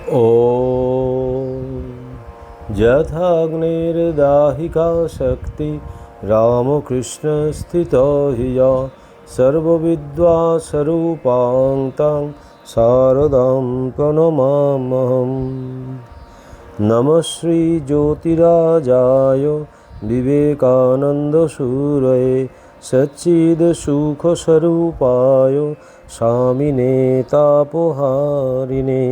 ॐ यथाग्निर्दाहिका शक्ति रामकृष्णस्थितो हि या सर्वविद्वासरूपां तां शारदां प्रणमाम्यहम्। नमः श्रीज्योतिराजाय विवेकानन्दसूरये सच्चिदसुखस्वरूपाय स्वामिने तापहारिणे।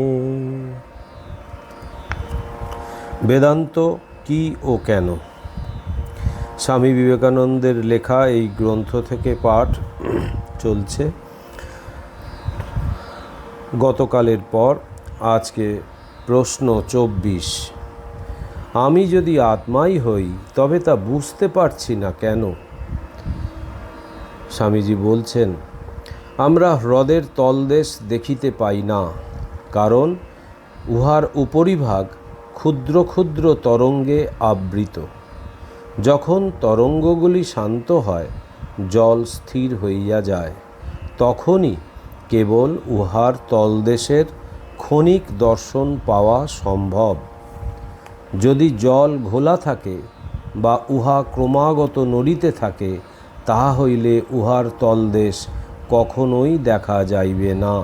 বেদান্ত কি ও কেন? স্বামী বিবেকানন্দের লেখা এই গ্রন্থ থেকে পাঠ চলছে। গতকালের পর আজকে প্রশ্ন 24। আমি যদি আত্মাই হই তবে তা বুঝতে পারছি না কেন? স্বামীজি বলছেন, আমরা হ্রদের তলদেশ দেখিতে পাই না, কারণ উহার উপরিভাগ ক্ষুদ্র ক্ষুদ্র তরঙ্গে আবৃত। যখন তরঙ্গগুলি শান্ত হয়, জল স্থির হইয়া যায়, তখনই কেবল উহার তলদেশের ক্ষণিক দর্শন পাওয়া সম্ভব। যদি জল ঘোলা থাকে বা উহা ক্রমাগত নড়িতে থাকে, তাহা হইলে উহার তলদেশ কখনোই দেখা যাইবে না।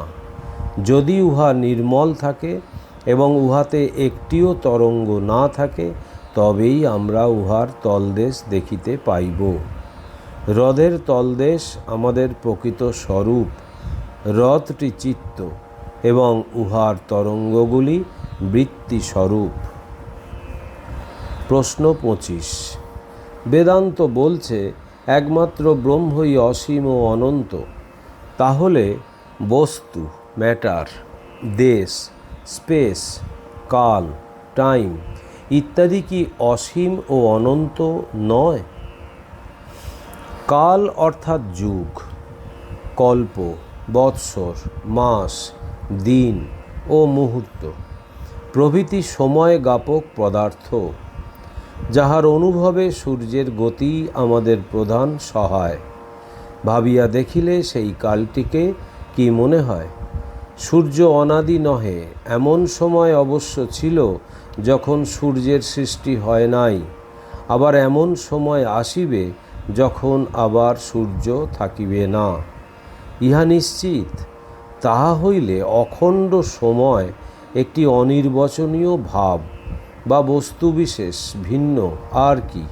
যদি উহা নির্মল থাকে এবং উহাতে একটিও তরঙ্গ না থাকে, তবেই আমরা উহার তলদেশ দেখিতে পাইব। হ্রদের তলদেশ আমাদের প্রকৃত স্বরূপ। হ্রদটি চিত্ত এবং উহার তরঙ্গগুলি বৃত্তিস্বরূপ। প্রশ্ন 25। বেদান্ত বলছে একমাত্র ব্রহ্মই অসীম ও অনন্ত। তাহলে বস্তু, ম্যাটার, দেশ, স্পেস, কাল, টাইম ইত্যাদি কি অসীম ও অনন্ত নয়? কাল অর্থাৎ যুগ, কল্প, বৎসর, মাস, দিন ও মুহূর্ত প্রভৃতি সময় জ্ঞাপক পদার্থ, যাহার অনুভবে সূর্যের গতি আমাদের প্রধান সহায়। ভাবিয়া দেখিলে সেই কালটিকে কি মনে হয়? সূর্য অনাদি নহে, এমন সময় অবশ্য ছিল যখন সূর্যের সৃষ্টি হয় নাই। আবার এমন সময় আসিবে যখন আবার সূর্য থাকিবে না। ইহা নিশ্চিত। তাহা হইলে অখণ্ড সময় একটি অনির্বচনীয় ভাব বা বস্তুবিশেষ, ভিন্ন আর কি।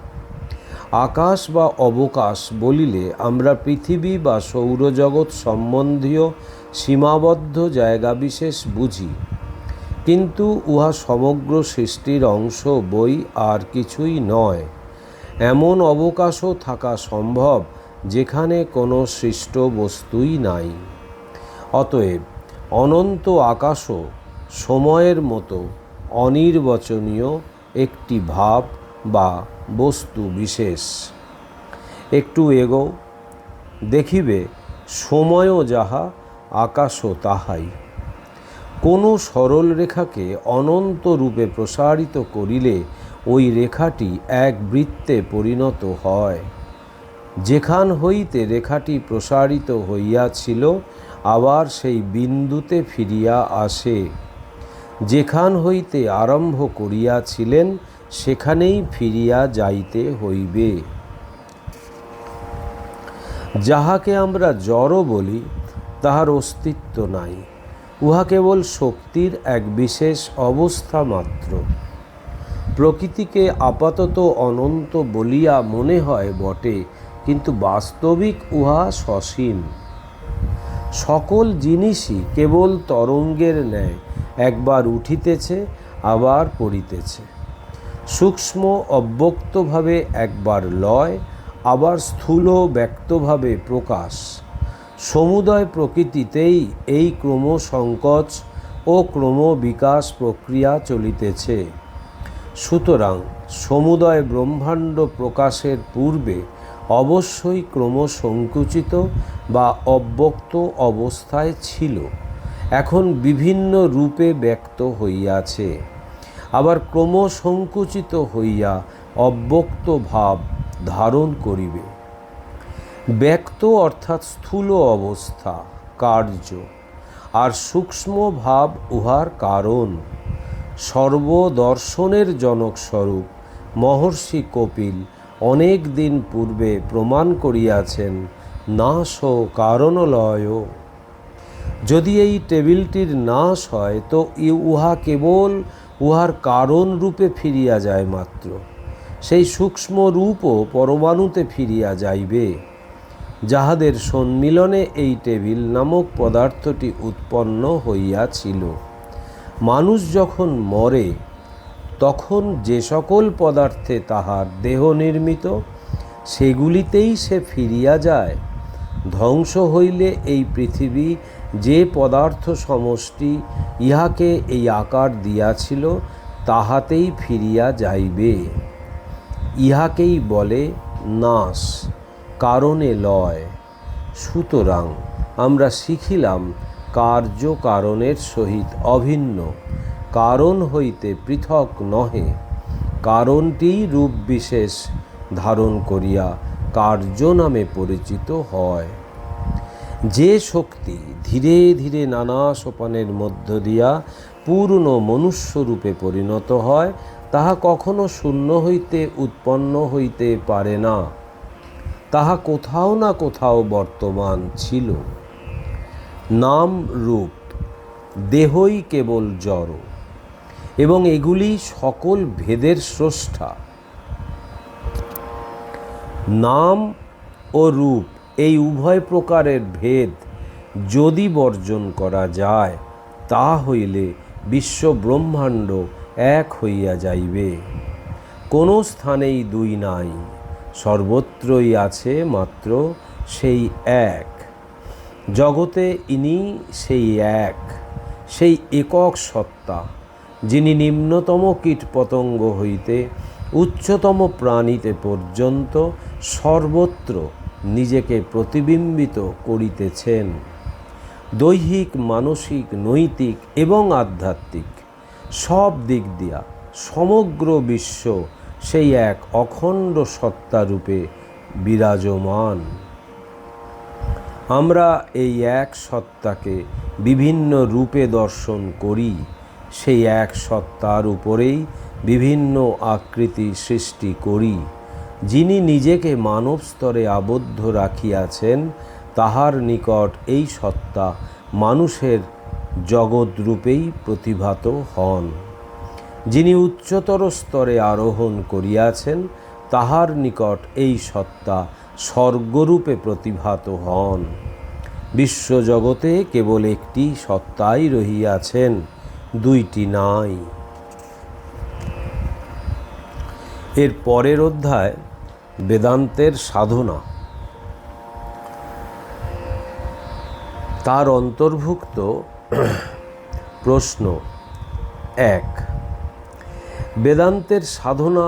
আকাশ বা অবকাশ বলিলে আমরা পৃথিবী বা সৌরজগৎ সম্বন্ধীয় সীমাবদ্ধ জায়গা বিশেষ বুঝি, কিন্তু উহা সমগ্র সৃষ্টির অংশ বই আর কিছুই নয়। এমন অবকাশও থাকা সম্ভব যেখানে কোনো সৃষ্ট বস্তুই নাই। অতএব অনন্ত আকাশও সময়ের মতো অনির্বচনীয় একটি ভাব বা বস্তু বিশেষ। একটু এগো, দেখিবে সময়ও যাহা, আকাশও তাহাই। কোনো সরল রেখাকে অনন্ত রূপে প্রসারিত করিলে ওই রেখাটি এক বৃত্তে পরিণত হয়। যেখান হইতে রেখাটি প্রসারিত হইয়াছিল আবার সেই বিন্দুতে ফিরিয়া আসে। যেখান হইতে আরম্ভ করিয়াছিলেন সেখানেই ফিরিয়া যাইতে হইবে। যাহাকে আমরা জড় বলি, তাহার অস্তিত্ব নাই। উহা কেবল শক্তির এক বিশেষ অবস্থা মাত্র। প্রকৃতিকে আপাতত অনন্ত বলিয়া মনে হয় বটে, কিন্তু বাস্তবিক উহা সসীম। সকল জিনিসই কেবল তরঙ্গের ন্যায় একবার উঠিতেছে, আবার পড়িতেছে। সূক্ষ্ম অব্যক্তভাবে একবার লয়, আবার স্থূল ব্যক্তভাবে প্রকাশ। সমুদয় প্রকৃতিতেই এই ক্রমসংকোচ ও ক্রমবিকাশ প্রক্রিয়া চলিতেছে। সুতরাং সমুদয় ব্রহ্মাণ্ড প্রকাশের পূর্বে অবশ্যই ক্রমসংকুচিত বা অব্যক্ত অবস্থায় ছিল, এখন বিভিন্ন রূপে ব্যক্ত হইয়াছে, আবার ক্রমসংকুচিত হইয়া অব্যক্ত ভাব ধারণ করিবে। ব্যক্ত অর্থাৎ স্থূল অবস্থা, কার্য, আর সূক্ষ্ম ভাব উহার কারণ। সর্বদর্শনের জনকস্বরূপ মহর্ষি কপিল অনেক দিন পূর্বে প্রমাণ করিয়াছেন নাশ কারণলয়। যদি এই টেবিলটির নাশ হয় তো উহা কেবল উহার কারণ রূপে ফিরিয়া যায় মাত্র, সেই সূক্ষ্ম রূপও পরমাণুতে ফিরিয়া যাইবে, যাহাদের সম্মিলনে এই টেবিল নামক পদার্থটি উৎপন্ন হইয়াছিল। মানুষ যখন মরে তখন যে সকল পদার্থে তাহার দেহ নির্মিত, সেগুলিতেই সে ফিরিয়া যায়। ধ্বংস হইলে এই পৃথিবী যে পদার্থ সমষ্টি ইহাকে এই আকার দিয়াছিল, তাহাতেই ফিরিয়া যাইবে। ইহাকেই বলে নাশ, কারণে লয়। সুতরাং আমরা শিখিলাম কার্য কারণের সহিত অভিন্ন, কারণ হইতে পৃথক নহে। কারণটি রূপ বিশেষ ধারণ করিয়া কার্য নামে পরিচিত হয়। যে শক্তি ধীরে ধীরে নানা সোপানের মধ্য দিয়া পূর্ণ মনুষ্যরূপে পরিণত হয়, তাহা কখনো শূন্য হইতে উৎপন্ন হইতে পারে না। তাহা কোথাও না কোথাও বর্তমান ছিল। নাম রূপ দেহই কেবল জড়, এবং এগুলি সকল ভেদের স্রষ্টা। নাম ও রূপ এই উভয় প্রকারের ভেদ যদি বর্জন করা যায়, তা হইলে বিশ্ব ব্রহ্মাণ্ড এক হইয়া যাইবে। কোনো স্থানেই দুই নাই, সর্বত্রই আছে মাত্র সেই এক। জগতে ইনি সেই এক, সেই একক সত্তা, যিনি নিম্নতম কীটপতঙ্গ হইতে উচ্চতম প্রাণীতে পর্যন্ত সর্বত্র নিজেকে প্রতিবিম্বিত করিতেছেন। দৈহিক, মানসিক, নৈতিক এবং আধ্যাত্মিক সব দিক দিয়া সমগ্র বিশ্ব সেই এক অখণ্ড সত্তারূপে বিরাজমান। আমরা এই এক সত্তাকে বিভিন্ন রূপে দর্শন করি। সেই এক সত্তার উপরেই বিভিন্ন আকৃতি সৃষ্টি করি। যিনি নিজেকে মানব স্তরে আবদ্ধ রাখিয়াছেন, তাহার নিকট এই সত্তা মানুষের জগৎরূপেই প্রতিভাত হন। যিনি উচ্চতর স্তরে আরোহণ করিয়াছেন, তাহার নিকট এই সত্তা স্বর্গরূপে প্রতিভাত হন। বিশ্বজগতে কেবল একটি সত্তাই রহিয়াছেন, দুইটি নাই। এর পরের অধ্যায় বেদান্তের সাধনা। তার অন্তর্ভুক্ত প্রশ্ন 1, বেদান্তের সাধনা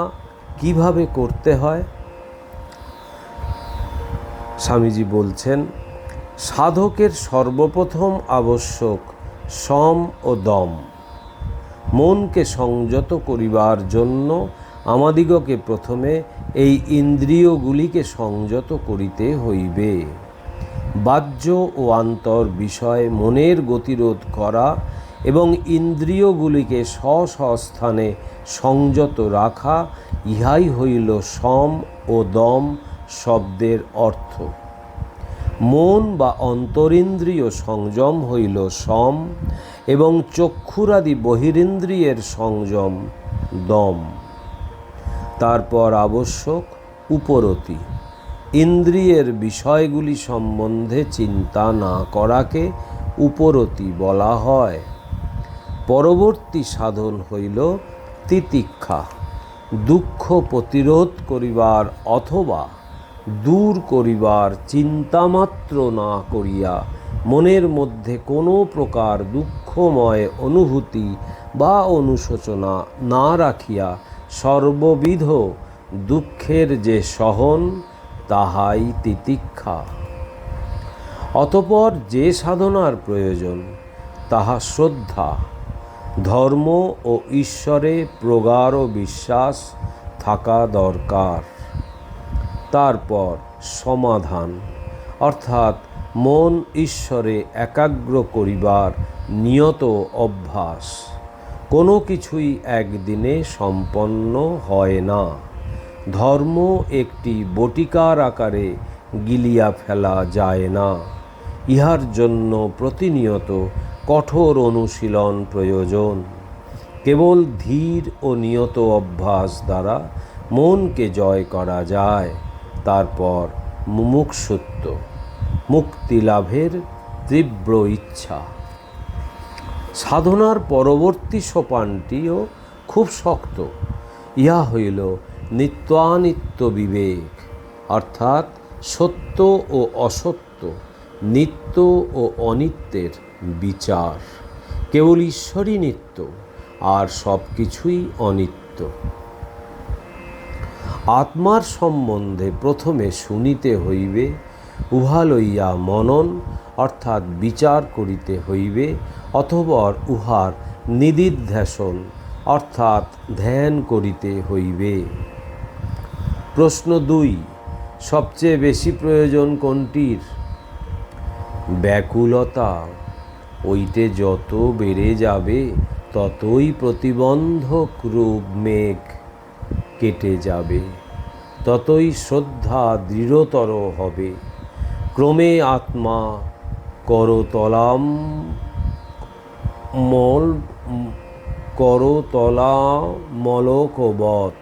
কিভাবে করতে হয়? স্বামীজি বলছেন, সাধকের সর্বপ্রথম আবশ্যক সম ও দম। মনকে সংযত করিবার জন্য আমাদিগকে প্রথমে এই ইন্দ্রিয়গুলিকে সংযত করিতে হইবে। বাহ্য ও আন্তর বিষয় মনের গতিরোধ করা এবং ইন্দ্রিয়গুলিকে স্বস্থানে সংযত রাখা, ইহাই হইল সম ও দম শব্দের অর্থ। মন বা অন্তরিন্দ্রিয় সংযম হইল সম এবং চক্ষুরাদি বহিরিন্দ্রিয়ের সংযম দম। তারপর আবশ্যক উপরতি। ইন্দ্রিয়ের বিষয়গুলি সম্বন্ধে চিন্তা না করাকে উপরতি বলা হয়। পরবর্তী সাধন হইল তিতিক্ষা। দুঃখ প্রতিরোধ করিবার অথবা দূর করিবার চিন্তামাত্র না করিয়া মনের মধ্যে কোনো প্রকার দুঃখময় অনুভূতি বা অনুশোচনা না রাখিয়া সর্ববিধ দুঃখের যে সহন, তাহাই তিতিক্ষা। অতঃপর যে সাধনার প্রয়োজন, তাহা শ্রদ্ধা, ধর্ম ও ঈশ্বরে প্রগাঢ় বিশ্বাস থাকা দরকার। তারপর সমাধান, অর্থাৎ মন ঈশ্বরে একাগ্র করিবার নিয়ত অভ্যাস। কোনো কিছুই একদিনে সম্পন্ন হয় না। ধর্ম একটি বটিকার আকারে গিলিয়া ফেলা যায় না। ইহার জন্য প্রতিনিয়ত কঠোর অনুশীলন প্রয়োজন। কেবল ধীর ও নিয়ত অভ্যাস দ্বারা মনকে জয় করা যায়। তারপর মুমুক্ষুত্ব, মুক্তি লাভের তীব্র ইচ্ছা। সাধনার পরবর্তী সোপানটিও খুব শক্ত। ইহা হইল নিত্যানিত্য বিবেক, অর্থাৎ সত্য ও অসত্য, নিত্য ও অনিত্যের বিচার। কেবল ঈশ্বরই নিত্য, আর সব কিছুই অনিত্য। আত্মার সম্বন্ধে প্রথমে শুনিতে হইবে, উহা লইয়া মনন অর্থাৎ বিচার করিতে হইবে, অতঃপর উহার নিদিধ্যাসন অর্থাৎ ধ্যান করিতে হইবে। প্রশ্ন 2, সবচেয়ে বেশি প্রয়োজন কোনটির? ব্যাকুলতা। ওইটে যত বেড়ে যাবে ততই প্রতিবন্ধক রূপ মেঘ কেটে যাবে, ততই শ্রদ্ধা দৃঢ়তর হবে। ক্রমে আত্মা করতলামলকবৎ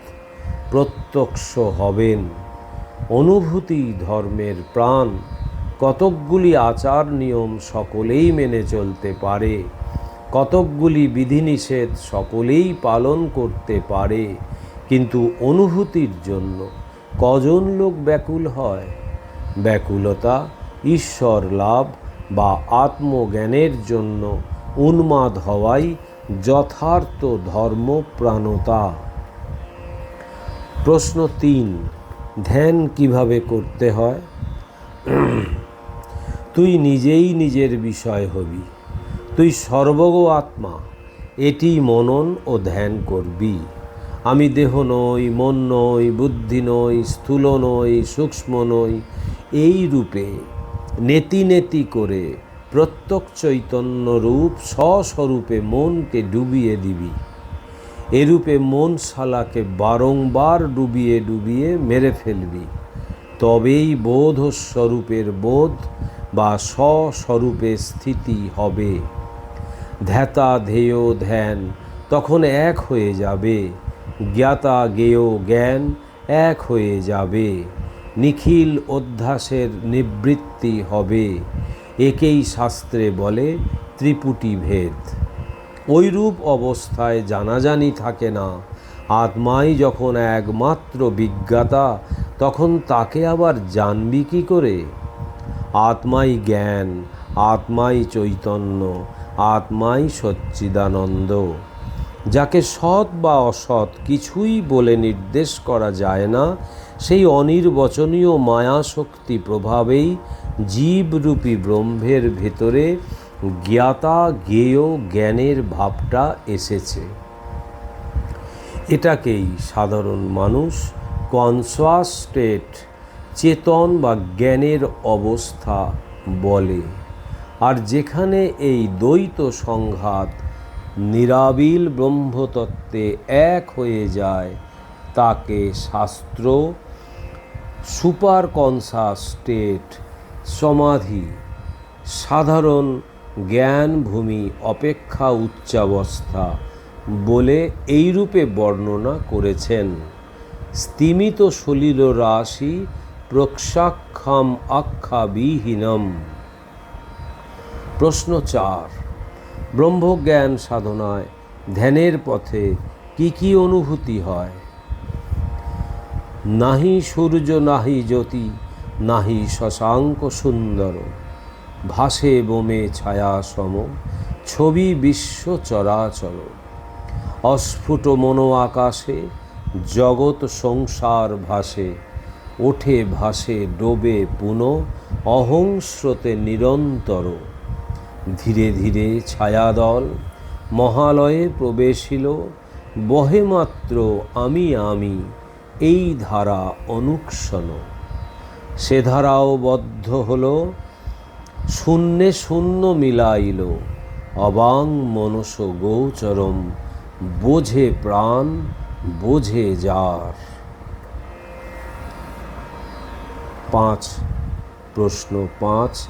প্রত্যক্ষ হবেন। অনুভূতি ধর্মের প্রাণ। কতকগুলি আচার নিয়ম সকলেই মেনে চলতে পারে, কতকগুলি বিধিনিষেধ সকলেই পালন করতে পারে, কিন্তু অনুভূতির জন্য কজন লোক ব্যাকুল হয়? ব্যাকুলতা ঈশ্বর লাভ বা আত্মজ্ঞানের জন্য উন্মাদ হওয়াই যথার্থ ধর্মপ্রাণতা। প্রশ্ন 3, ধ্যান কিভাবে করতে হয়? তুই নিজেই নিজের বিষয় হবি, তুই সর্বগ আত্মা, এটি মনন ও ধ্যান করবি। আমি দেহ নই, মন নই, বুদ্ধি নই, স্থূল নই, সূক্ষ্ম নই, এই রূপে নেতি নেতি করে প্রত্যক্ষ চৈতন্য রূপ স্বস্বরূপে মনকে ডুবিয়ে দিবি। এরূপে মন শালাকে বারংবার ডুবিয়ে ডুবিয়ে মেরে ফেলবি। তবেই বোধস্বরূপের বোধ বা স্বস্বরূপে স্থিতি হবে। ধ্যাতা ধ্যেয় ধ্যান তখন এক হয়ে যাবে। জ্ঞাতা জ্ঞেয় জ্ঞান এক হয়ে যাবে। নিখিল অধ্যাসের নিবৃত্তি হবে। একেই শাস্ত্রে বলে ত্রিপুটি ভেদ। ওইরূপ অবস্থায় জানাজানি থাকে না। আত্মাই যখন একমাত্র বিজ্ঞাতা, তখন তাকে আবার জানবি কি করে? আত্মাই জ্ঞান, আত্মাই চৈতন্য, আত্মাই সচ্চিদানন্দ। যাকে সৎ বা অসৎ কিছুই বলে নির্দেশ করা যায় না, সেই অনির্বচনীয় মায়াশক্তি প্রভাবেই জীবরূপী ব্রহ্মের ভেতরে জ্ঞাতা জ্ঞেয় জ্ঞানের ভাবটা এসেছে। এটাকেই সাধারণ মানুষ কনসাস স্টেট, চেতন বা জ্ঞানের অবস্থা বলে। আর যেখানে এই দ্বৈত সংঘাত নিরাবিল ব্রহ্মতত্ত্বে এক হয়ে যায়, তাকে শাস্ত্র সুপার কনসাস স্টেট, সমাধি, সাধারণ জ্ঞান ভূমি অপেক্ষা উচ্চাবস্থা বলে এইরূপে বর্ণনা করেছেন। স্তিমিত সলিল রাশি প্রক্ষাক্ষাম আখ্যাবিহীনম। প্রশ্ন 4, ব্রহ্মজ্ঞান সাধনায় ধ্যানের পথে কি কি অনুভূতি হয়? নাহি সূর্য নাহি জ্যোতি, নাহি শশাঙ্ক সুন্দর, ভাসে বোমে ছায়া সম, ছবি বিশ্ব চরাচর। অস্ফুট মনো আকাশে জগৎ সংসার ভাসে, ওঠে ভাসে ডোবে পুন অহং স্রোতে নিরন্তর। ধীরে ধীরে ছায়াদল মহালয়ে প্রবেশিল, বহে মাত্র আমি আমি এই ধারা অনুক্ষণ। সে ধারাও বদ্ধ হল, শূন্যে শূন্য মিলাইল, অবাং মনস গোচরম বোঝে প্রাণ, বোঝে যার। 5 প্রশ্ন 5,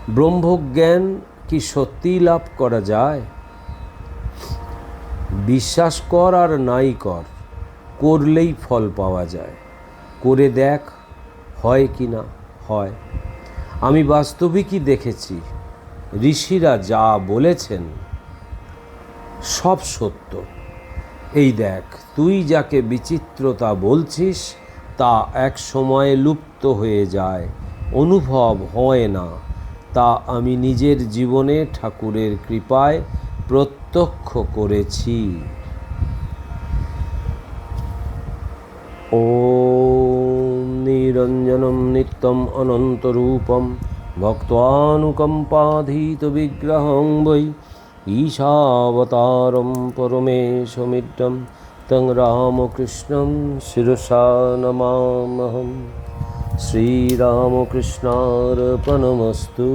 ব্রহ্মজ্ঞান কি সত্যিই লাভ করা যায়? বিশ্বাস কর আর নাই কর, করলেই ফল পাওয়া যায়। করে দেখ হয় কি না হয়। আমি বাস্তবিকই দেখেছি, ঋষিরা যা বলেছেন সব সত্য। এই দেখ, তুই যাকে বিচিত্রতা বলছিস তা এক সময়ে লুপ্ত হয়ে যায়, অনুভব হয় না। তা আমি নিজের জীবনে ঠাকুরের কৃপায় প্রত্যক্ষ করেছি। ওম নিরঞ্জনম নিত্যম অনন্তরূপম ভক্তানুকম্পাধীত বিগ্রহং বৈ ঈশাবতারম পরমেশমিড্ডম তং রামকৃষ্ণম শিরসা নমামহম। শ্রীরামকৃষ্ণার্পণমস্তু।